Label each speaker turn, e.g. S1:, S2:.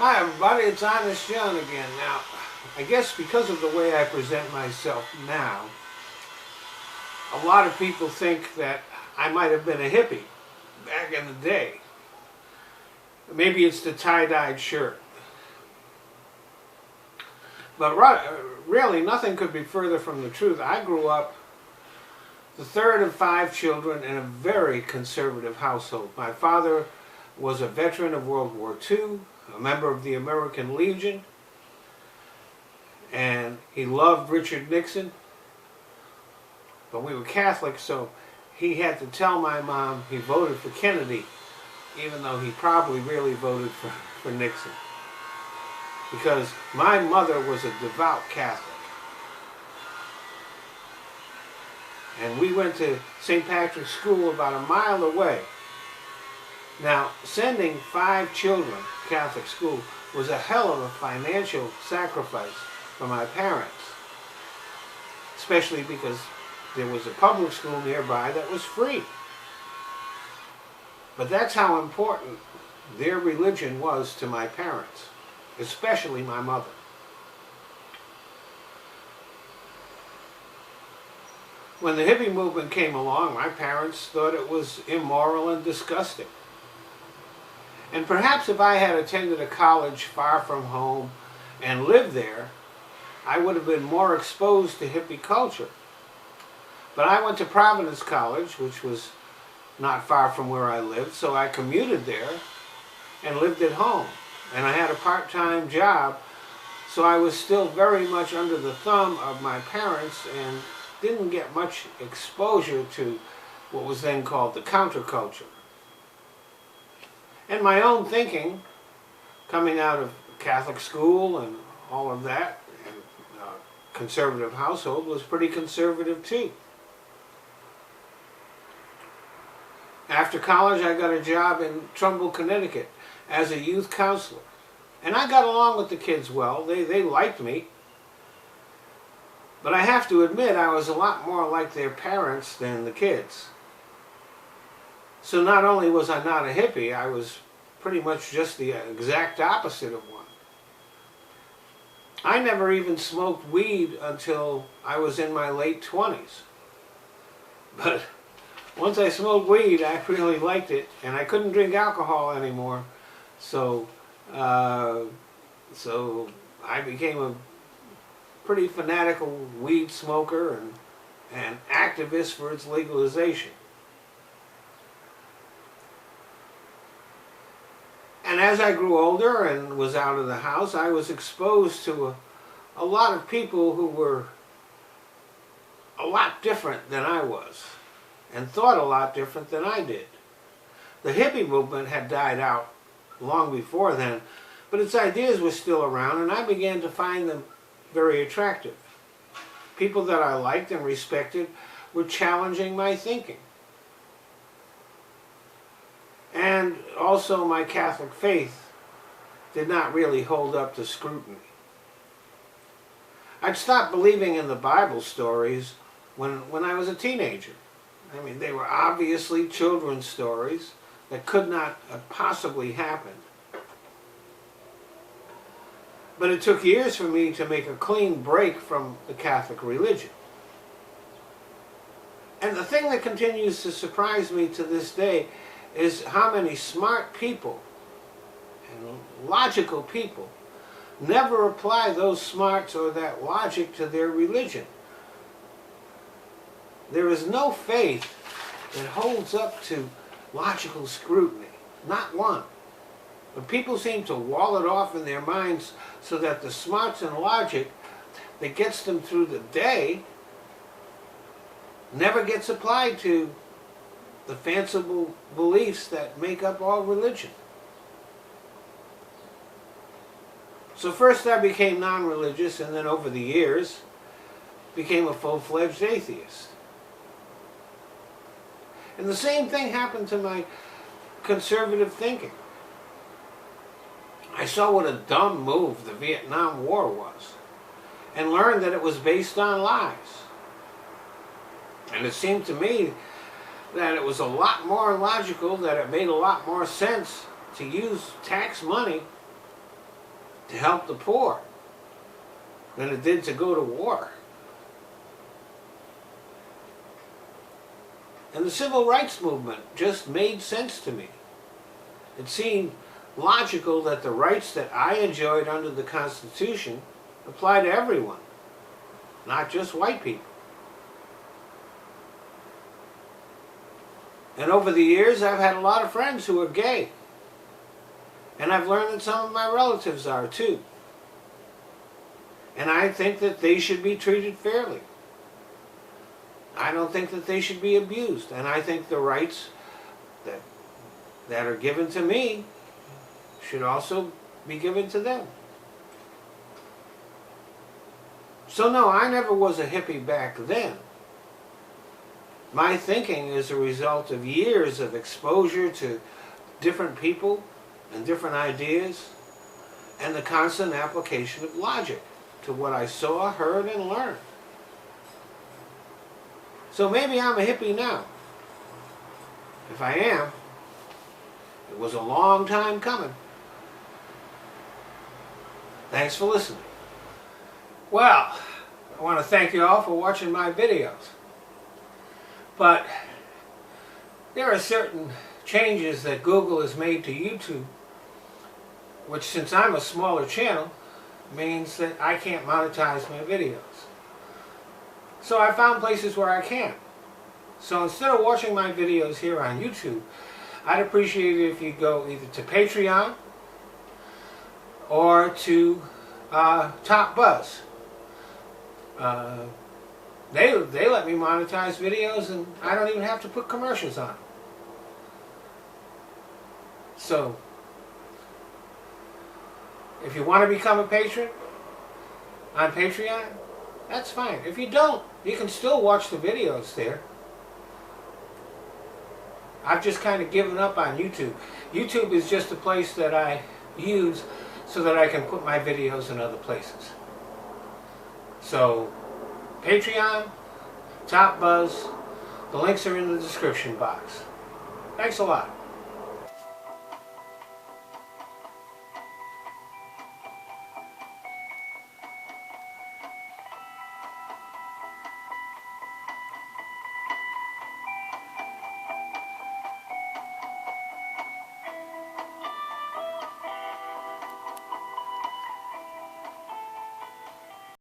S1: Hi everybody, it's Honest John again. Now, I guess because of the way I present myself now, a lot of people think that I might have been a hippie back in the day. Maybe it's the tie-dyed shirt. But really, nothing could be further from the truth. I grew up the third of 5 children in a very conservative household. My father was a veteran of World War II, a member of the American Legion, and he loved Richard Nixon. But we were Catholic, so he had to tell my mom he voted for Kennedy, even though he probably really voted for Nixon. Because my mother was a devout Catholic. And we went to St. Patrick's School about a mile away. Now, sending 5 children to Catholic school was a hell of a financial sacrifice for my parents. Especially because there was a public school nearby that was free. But that's how important their religion was to my parents, especially my mother. When the hippie movement came along, my parents thought it was immoral and disgusting. And perhaps if I had attended a college far from home and lived there, I would have been more exposed to hippie culture. But I went to Providence College, which was not far from where I lived, so I commuted there and lived at home. And I had a part-time job, so I was still very much under the thumb of my parents and didn't get much exposure to what was then called the counterculture. And my own thinking, coming out of Catholic school and all of that, and a conservative household, was pretty conservative too. After college, I got a job in Trumbull, Connecticut as a youth counselor. And I got along with the kids well. They liked me. But I have to admit, I was a lot more like their parents than the kids. So not only was I not a hippie, I was pretty much just the exact opposite of one. I never even smoked weed until I was in my late 20s. But once I smoked weed, I really liked it, and I couldn't drink alcohol anymore. So I became a pretty fanatical weed smoker and activist for its legalization. And as I grew older and was out of the house, I was exposed to a lot of people who were a lot different than I was, and thought a lot different than I did. The hippie movement had died out long before then, but its ideas were still around, and I began to find them very attractive. People that I liked and respected were challenging my thinking. And also my Catholic faith did not really hold up to scrutiny. I'd stopped believing in the Bible stories when I was a teenager. I mean, they were obviously children's stories that could not have possibly happened. But it took years for me to make a clean break from the Catholic religion. And the thing that continues to surprise me to this day is how many smart people and logical people never apply those smarts or that logic to their religion. There is no faith that holds up to logical scrutiny, not one. But people seem to wall it off in their minds so that the smarts and logic that gets them through the day never gets applied to the fanciful beliefs that make up all religion. So first I became non-religious, and then over the years became a full-fledged atheist. And the same thing happened to my conservative thinking. I saw what a dumb move the Vietnam War was, and learned that it was based on lies. And it seemed to me that it was a lot more logical, that it made a lot more sense to use tax money to help the poor than it did to go to war. And the civil rights movement just made sense to me. It seemed logical that the rights that I enjoyed under the Constitution apply to everyone, not just white people. And over the years, I've had a lot of friends who are gay. And I've learned that some of my relatives are too. And I think that they should be treated fairly. I don't think that they should be abused. And I think the rights that are given to me should also be given to them. So no, I never was a hippie back then. My thinking is a result of years of exposure to different people and different ideas and the constant application of logic to what I saw, heard, and learned. So maybe I'm a hippie now. If I am, it was a long time coming. Thanks for listening. Well, I want to thank you all for watching my videos. But there are certain changes that Google has made to YouTube, which, since I'm a smaller channel, means that I can't monetize my videos. So I found places where I can. So instead of watching my videos here on YouTube, I'd appreciate it if you go either to Patreon or to Top Buzz. They let me monetize videos, and I don't even have to put commercials on. So, if you want to become a patron on Patreon, that's fine. If you don't, you can still watch the videos there. I've just kind of given up on YouTube. YouTube is just a place that I use so that I can put my videos in other places. So, Patreon, Top Buzz, the links are in the description box. Thanks a lot.